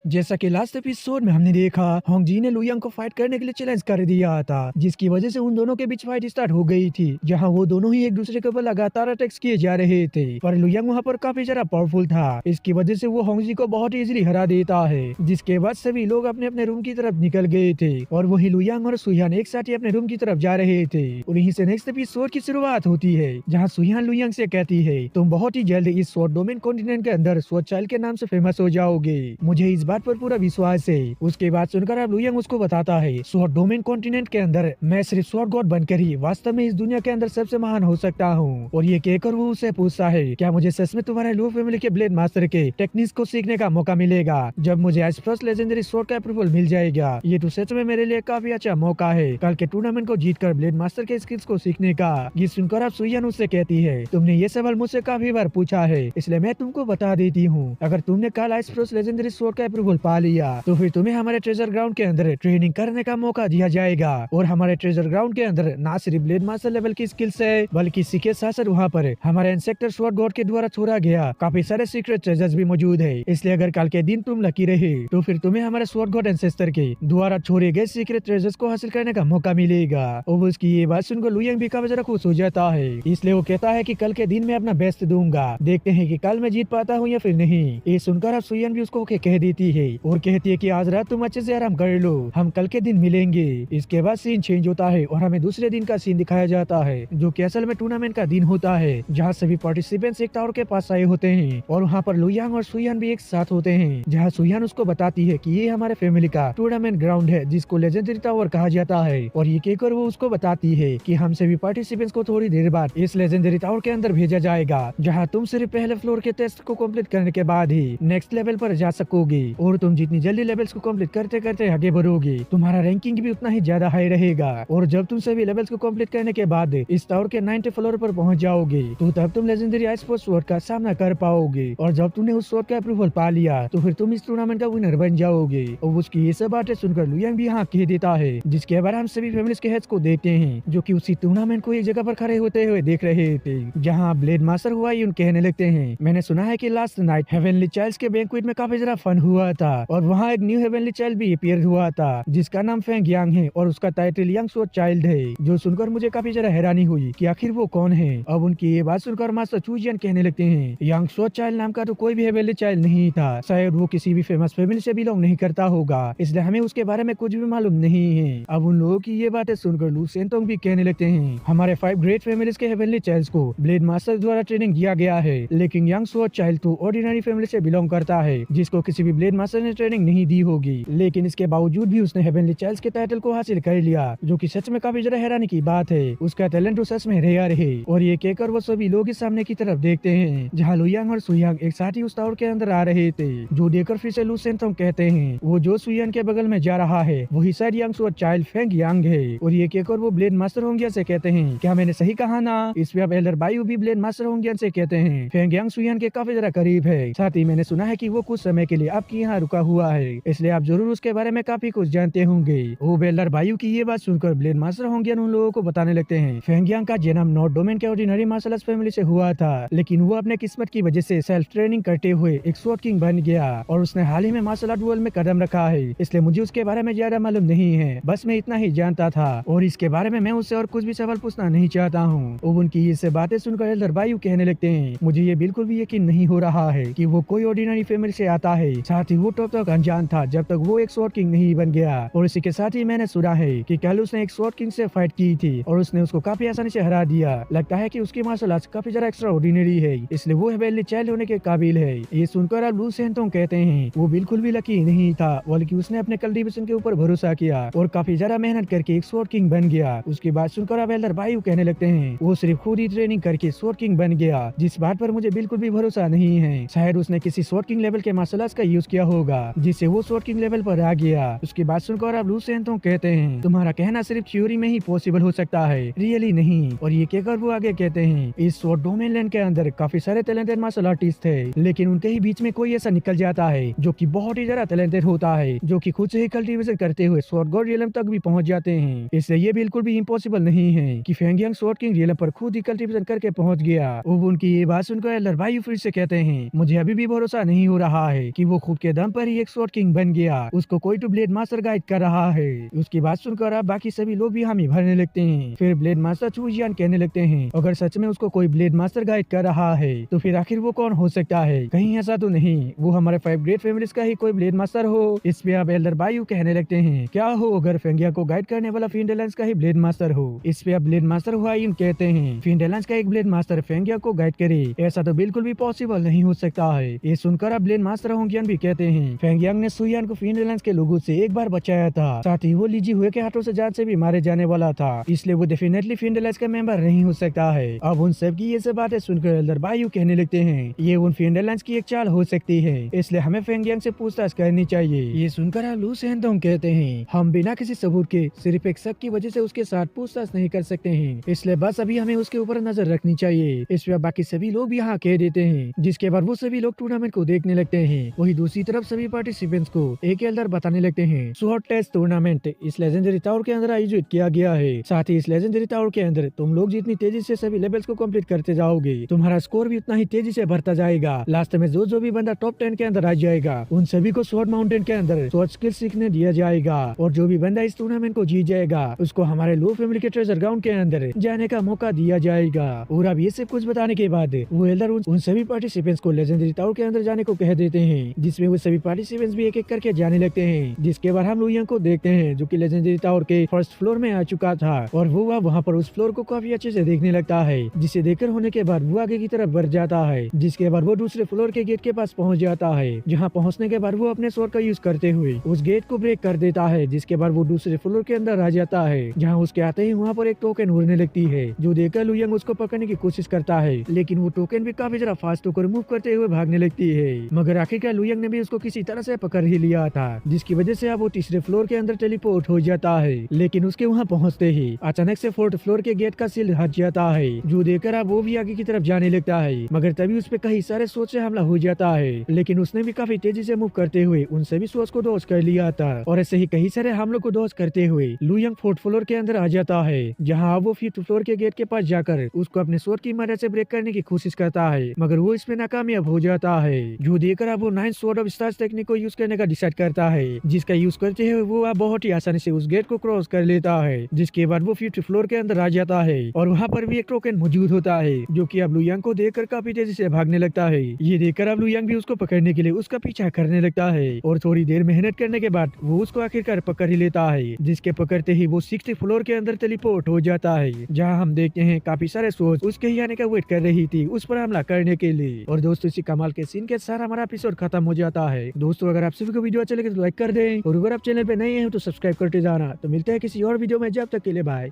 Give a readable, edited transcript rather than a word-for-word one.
जैसा कि last episode में हमने देखा, होंगजी ने लुयांग को फाइट करने के लिए चैलेंज कर दिया था, जिसकी वजह से उन दोनों के बीच फाइट स्टार्ट हो गई थी, जहां वो दोनों ही एक दूसरे के ऊपर लगातार अटैक्स किए जा रहे थे। पर लुयांग वहां पर काफी ज्यादा पावरफुल था, इसकी वजह से वो होंगजी को बहुत इजीली हरा देता है। जिसके बाद सभी लोग अपने अपने रूम की तरफ निकल गए थे और वही लुयांग और सुयान एक साथ ही अपने रूम की तरफ जा रहे थे। और यहीं से नेक्स्ट एपिसोड की शुरुआत होती है, जहाँ सुयान लुयांग से कहती है, तुम बहुत ही जल्द इस स्वॉर्ड डोमेन कॉन्टिनेंट के अंदर स्वॉर्ड चाइल्ड के नाम से फेमस हो जाओगे, मुझे इस बात पर पूरा विश्वास है। उसके बाद सुनकर अब लुयांग उसको बताता है, स्वॉर्ड डोमेन कॉन्टिनेंट के अंदर मैं सिर्फ स्वॉर्ड गॉड बनकर ही वास्तव में इस दुनिया के अंदर सबसे महान हो सकता हूँ। और ये कहकर वो उसे पूछता है, क्या मुझे सच में तुम्हारे लू फैमिली के ब्लेड मास्टर के टेक्निक्स को सीखने का मौका मिलेगा जब मुझे आज फर्स्ट लेजेंडरी स्वॉर्ड का अप्रूवल मिल जाएगा? ये तो सच में मेरे लिए काफी अच्छा मौका है कल के टूर्नामेंट को जीतकर ब्लेड मास्टर के स्किल्स को सीखने का। ये सुनकर अब सुयान उससे कहती है, तुमने ये सवाल मुझसे काफी बार पूछा है, इसलिए मैं तुमको बता देती हूँ, अगर तुमने कल आइस फर्स्ट लेजेंडरी स्वॉर्ड का अप्रूवल पा लिया तो फिर तुम्हें हमारे ट्रेजर ग्राउंड के अंदर ट्रेनिंग करने का मौका दिया जाएगा। और हमारे ट्रेजर ग्राउंड के अंदर ना सिर्फ ब्लेड मास्टर लेवल की स्किल्स है, बल्कि इसी के साथ साथ वहाँ पर हमारे इंसेक्टर स्वॉर्ड गॉड के द्वारा छोड़ा गया काफी सारे सीक्रेट ट्रेजर्स भी मौजूद है। इसलिए अगर कल के दिन तुम लकी रहे तो फिर तुम्हें हमारे स्वॉर्ड गॉड एंसेस्टर के द्वारा छोड़े गए सीक्रेट ट्रेजर्स को हासिल करने का मौका मिलेगा। और उसकी ये बात सुनकर लुयांग भी काफी ज्यादा खुश हो जाता है, इसलिए वो कहता है कि कल के दिन मैं अपना बेस्ट दूंगा, देखते हैं कि कल मैं जीत पाता हूँ या फिर नहीं। ये सुनकर अब सुयान भी उसको ओके कह देती है और कहती है कि आज रात तुम अच्छे से आराम कर लो, हम कल के दिन मिलेंगे। इसके बाद सीन चेंज होता है और हमें दूसरे दिन का सीन दिखाया जाता है, जो कि असल में टूर्नामेंट का दिन होता है, जहाँ सभी पार्टिसिपेंट्स एक टावर के पास आए होते हैं और वहाँ पर लुयांग और सुयान भी एक साथ होते हैं, जहाँ सुयान उसको बताती है कि ये हमारे फैमिली का टूर्नामेंट ग्राउंड है जिसको लेजेंडरी टावर कहा जाता है। और ये कहकर वो उसको बताती है कि हम सभी पार्टिसिपेंट्स को थोड़ी देर बाद इस लेजेंडरी टावर के अंदर भेजा जाएगा, जहाँ तुम सिर्फ पहले फ्लोर के टेस्ट को कंप्लीट करने के बाद ही नेक्स्ट लेवल पर जा सकोगे। और तुम जितनी जल्दी लेवल्स को कंप्लीट करते करते आगे बढ़ोगे, तुम्हारा रैंकिंग भी उतना ही ज्यादा हाई रहेगा। और जब तुम सभी लेवल्स को कंप्लीट करने के बाद इस टावर के 90 फ्लोर पर पहुंच जाओगे, तो तब तुम लेजेंडरी आइस फोर्स स्वॉर्ड का सामना कर पाओगे। और जब तुमने उस स्वॉर्ड का अप्रूवल पा लिया तो फिर तुम इस टूर्नामेंट का विनर बन जाओगे। और उसकी ये सब बातें सुनकर लुयांग भी हाँ कह देता है, जिसके बाद हम सभी फैमिलीज के हेड्स को देखते हैं, जो कि उसी टूर्नामेंट को एक जगह पर खड़े होते हुए देख रहे थे, जहाँ ब्लेड मास्टर हुआ यून कहने लगते हैं, मैंने सुना है कि लास्ट नाइट हेवनली चाइल्ड्स के बैंक्वेट में काफी ज्यादा फन हुआ था और वहाँ एक न्यू हेवनली चाइल्ड भी अपीयर हुआ था जिसका नाम फेंग यांग है और उसका टाइटल यंग स्वॉर्ड चाइल्ड है। जो सुनकर मुझे काफी ज्यादा हैरानी हुई कि आखिर वो कौन है। अब उनकी ये बात सुनकर मास्टर चूजियन कहने लगते हैं, यंग स्वॉर्ड चाइल्ड नाम का तो कोई भी हेवनली चाइल्ड नहीं था, शायद वो किसी भी फेमस फैमिली से बिलोंग नहीं करता होगा, इसलिए हमें उसके बारे में कुछ भी मालूम नहीं है। अब उन लोगों की ये बातें सुनकर लू सेंटोंग भी कहने लगते हैं, हमारे 5 ग्रेट फैमिलीज के हेवनली चाइल्ड्स को ब्लेड मास्टर द्वारा ट्रेनिंग दिया गया है, लेकिन यंग स्वॉर्ड चाइल्ड तो ऑर्डिनरी फैमिली से बिलोंग करता है, जिसको किसी भी ब्लेड मास्टर ने ट्रेनिंग नहीं दी होगी, लेकिन इसके बावजूद भी उसने हेवनली चाइल्ड्स के टाइटल को हासिल कर लिया, जो कि सच में काफी ज्यादा हैरानी की बात है। उसका टैलेंट तो सच में रेयर है। और ये कहकर वो सभी लोग इस सामने की तरफ देखते हैं, जहाँ लुयांग और सुयांग एक साथ ही उस टावर के अंदर आ रहे थे, जो देखकर फिर से लू सेंटोंग कहते हैं, वो जो सुयान के बगल में जा रहा है वही शायद यंग स्वॉर्ड चाइल्ड फेंग यांग है। और ये कहकर वो ब्लेड मास्टर होंगिया से कहते हैं, क्या मैंने सही कहा ना? इस पे अब एल्डर बायू भी ब्लेड मास्टर होंगिया से कहते हैं, फेंग यांग सुयान के काफी ज्यादा करीब है, साथ ही मैंने सुना है कि वो कुछ समय के लिए आपके यहाँ रुका हुआ है, इसलिए आप जरूर उसके बारे में काफी कुछ जानते होंगे। वो एल्डर बायू की ये बात सुनकर ब्लेड मास्टर होंगियन उन लोगों को बताने लगते हैं, फेंग यांग का जन्म नॉर्थ डोमेन के ऑर्डिनरी मार्शल आर्ट्स फैमिली से हुआ था, लेकिन वो अपने किस्मत की वजह से सेल्फ ट्रेनिंग करते हुए एक स्वॉर्ड किंग बन गया और उसने हाल ही में मार्शल आर्ट वर्ल्ड में कदम रखा है, इसलिए मुझे उसके बारे में ज्यादा मालूम नहीं है, बस मैं इतना ही जानता था और इसके बारे में मैं उससे और कुछ भी सवाल पूछना नहीं चाहता हूँ। और उनकी ये सब बातें सुनकर एल्डर बायू कहने लगते हैं, मुझे ये बिल्कुल भी यकीन नहीं हो रहा है कि वो कोई ऑर्डिनरी फैमिली से आता है, साथ ही वो तब तक अनजान था जब तक वो एक स्वॉर्ड किंग नहीं बन गया। और इसी के साथ ही मैंने सुना है कि कल उसने एक स्वॉर्ड किंग से फाइट की थी और उसने उसको काफी आसानी से हरा दिया, लगता है कि उसकी मार्शल आर्ट्स काफी ज्यादा एक्स्ट्रा ऑर्डिनरी है, इसलिए वो हेवनली चाइल्ड होने के काबिल है। ये सुनकर अब लू सेंटोंग कहते हैं, वो बिल्कुल भी लकी नहीं था, बल्कि उसने अपने कल्टीवेशन के ऊपर भरोसा किया और काफी ज्यादा मेहनत करके एक स्वॉर्ड किंग बन गया। उसकी बात सुनकर अब एल्डर बायू कहने लगते हैं, वो सिर्फ खुद ही ट्रेनिंग करके स्वॉर्ड किंग बन गया, जिस बात पर मुझे बिल्कुल भी भरोसा नहीं है, शायद उसने किसी स्वॉर्ड किंग लेवल के मार्शल आर्ट्स का यूज किया होगा जिससे वो स्वॉर्ड किंग लेवल पर आ गया। उसकी बात सुनकर अब लू सेंटोंग कहते हैं, तुम्हारा कहना सिर्फ थ्योरी में ही पॉसिबल हो सकता है, रियली नहीं। और ये कहकर वो आगे कहते हैं, इस स्वॉर्ड डोमेन लैंड के अंदर काफी सारे टैलेंटेड मार्शल आर्टिस्ट थे, लेकिन उनके ही बीच में कोई ऐसा निकल जाता है जो कि बहुत ही ज्यादा टैलेंटेड होता है, जो कि खुद से ही कल्टीवेशन करते हुए स्वॉर्ड गॉड रियलम तक भी पहुंच जाते हैं। इसलिए ये बिल्कुल भी इम्पॉसिबल नहीं है कि फेंग यांग स्वॉर्ड किंग रियलम पर खुद ही कल्टीवेशन करके पहुंच गया। वो उनकी ये बात सुनकर एल्डर बायू फिर से कहते हैं, मुझे अभी भी भरोसा नहीं हो रहा है कि वो खुद के दम पर ही एक स्वॉर्ड किंग बन गया। उसको कोई तो ब्लेड मास्टर गाइड कर रहा है। उसकी बात सुनकर अब बाकी सभी लोग भी हामी भरने लगते हैं। फिर ब्लेड मास्टर चूजियान कहने लगते हैं, अगर सच में उसको कोई ब्लेड मास्टर गाइड कर रहा है तो फिर आखिर वो कौन हो सकता है? कहीं ऐसा तो नहीं वो हमारे 5 ग्रेट फैमिलीज का ही कोई ब्लेड मास्टर हो? इस पे अब एल्डर बायू कहने लगते हैं, क्या हो अगर फेंगिया को गाइड करने वाला फिंडेलेंस का ही ब्लेड मास्टर हो? इस पे अब ब्लेड मास्टर हुआइन कहते हैं, फिंडेलेंस का एक ब्लेड मास्टर फेंगिया को गाइड करे, ऐसा तो बिल्कुल भी पॉसिबल नहीं हो सकता है। ये सुनकर अब ब्लेड मास्टर होंगियन भी कहते हैं, फेंगियांग ने सुयान को फिंडेलेंस के लोगों से एक बार बचाया था, साथ ही वो लीजी हुए के हाथों से जान से भी मारे जाने वाला था, इसलिए वो डेफिनेटली फिंडेलेंस का मेंबर नहीं हो सकता है। अब उन सब की ये सब बातें सुनकर एल्डर बायू कहने लगते हैं, ये उन फिंडेलेंस की एक चाल हो सकती है, इसलिए हमें फेंगियांग से पूछताछ करनी चाहिए। ये सुनकर लू सेंदोंग कहते हैं, हम बिना किसी सबूत के सिर्फ एक शक की वजह से उसके साथ पूछताछ नहीं कर सकते हैं, इसलिए बस अभी हमें उसके ऊपर नजर रखनी चाहिए। इस पर बाकी सभी लोग भी हाँ कह देते हैं, जिसके बाद वो सभी लोग टूर्नामेंट को देखने लगते हैं। वही दूसरी तरफ सभी पार्टिसिपेंट्स को एक एल्डर बताने लगते हैं, शॉर्ट टेस्ट टूर्नामेंट इस लेजेंडरी टावर के अंदर आयोजित किया गया है। साथ ही इस लेजेंडरी टावर के अंदर तुम लोग जितनी तेजी से सभी लेवल्स को कंप्लीट करते जाओगे, तुम्हारा स्कोर भी उतना ही तेजी से बढ़ता जाएगा। लास्ट में जो भी बंदा टॉप 10 के अंदर आ जाएगा, उन सभी को स्वॉर्ड माउंटेन के अंदर स्वॉर्ड स्किल सीखने दिया जाएगा, और जो भी बंदा इस टूर्नामेंट को जीत जाएगा उसको हमारे लो फैमिली के ट्रेजर ग्राउंड के अंदर जाने का मौका दिया जाएगा। और अब ये सब कुछ बताने के बाद वो एल्डर उन सभी पार्टिसिपेंट्स को लेजेंडरी टावर के अंदर जाने को कह देते हैं, जिसमें वो सभी पार्टिसिपेंट्स भी एक एक करके जाने लगते हैं। जिसके बाद हम लुयांग को देखते हैं, जो कि लेजेंडरी टावर के फर्स्ट फ्लोर में आ चुका था, और वो वहाँ पर उस फ्लोर को काफी अच्छे से देखने लगता है, जिसे देखकर होने के बाद वो आगे की तरफ बढ़ जाता है। जिसके बाद वो दूसरे फ्लोर के गेट के पास पहुँच जाता है, जहाँ पहुँचने के बाद वो अपने स्वॉर्ड का यूज करते हुए उस गेट को ब्रेक कर देता है। जिसके बाद वो दूसरे फ्लोर के अंदर आ जाता है, जहाँ उसके आते ही वहाँ पर एक टोकन उड़ने लगती है, जो देखकर लुयांग उसको पकड़ने की कोशिश करता है, लेकिन वो टोकन भी काफी जरा फास्ट होकर मूव करते हुए भागने लगती है। मगर आखिरकार लुयांग ने भी उसको किसी तरह से पकड़ ही लिया था, जिसकी वजह से अब वो तीसरे फ्लोर के अंदर टेलीपोर्ट हो जाता है। लेकिन उसके वहाँ पहुँचते ही अचानक से फोर्थ फ्लोर के गेट का सील हट जाता है, जो देखकर अब वो भी आगे की तरफ जाने लगता है। मगर तभी उस पे कई सारे सोच से हमला हो जाता है, लेकिन उसने भी काफी तेजी से मूव करते हुए उन सभी सोच को डॉज कर लिया था, और ऐसे ही कई सारे हमलों को डॉज करते हुए लुयांग फोर्थ फ्लोर के अंदर आ जाता है, जहाँ वो फिफ्थ फ्लोर के गेट के पास जाकर उसको अपने स्वॉर्ड की मदद से ब्रेक करने की कोशिश करता है, मगर वो इसमें नाकामयाब हो जाता है। जो देखकर अब वो 9 स्वॉर्ड ऑफ स्टार्स टेक्निक को यूज करने का डिसाइड करता है, जिसका यूज करते हुए वो बहुत ही आसानी से उस गेट को क्रॉस कर लेता है। जिसके बाद वो फिफ्थ फ्लोर के अंदर आ जाता है, और वहाँ पर भी एक टोकन मौजूद होता है, जो कि अब लुयांग को देखकर काफी तेजी से भागने लगता है। ये देखकर अब लुयांग भी उसको पकड़ने के लिए उसका पीछा करने लगता है, और थोड़ी देर मेहनत करने के बाद वो उसको आखिरकार पकड़ ही लेता है, जिसके पकड़ते ही वो 6th फ्लोर के अंदर टेलीपोर्ट हो जाता है, जहाँ हम देखते हैं काफी सारे सोच उसके ही आने का वेट कर रही थी उस पर हमला करने के लिए। और दोस्तों इसी कमाल के सीन के साथ हमारा एपिसोड खत्म हो जाता है। दोस्तों अगर आप सभी को वीडियो अच्छा लगे तो लाइक कर दें, और अगर आप चैनल पे नए हैं तो सब्सक्राइब करते जाना। तो मिलते हैं किसी और वीडियो में, जब तक के लिए बाय।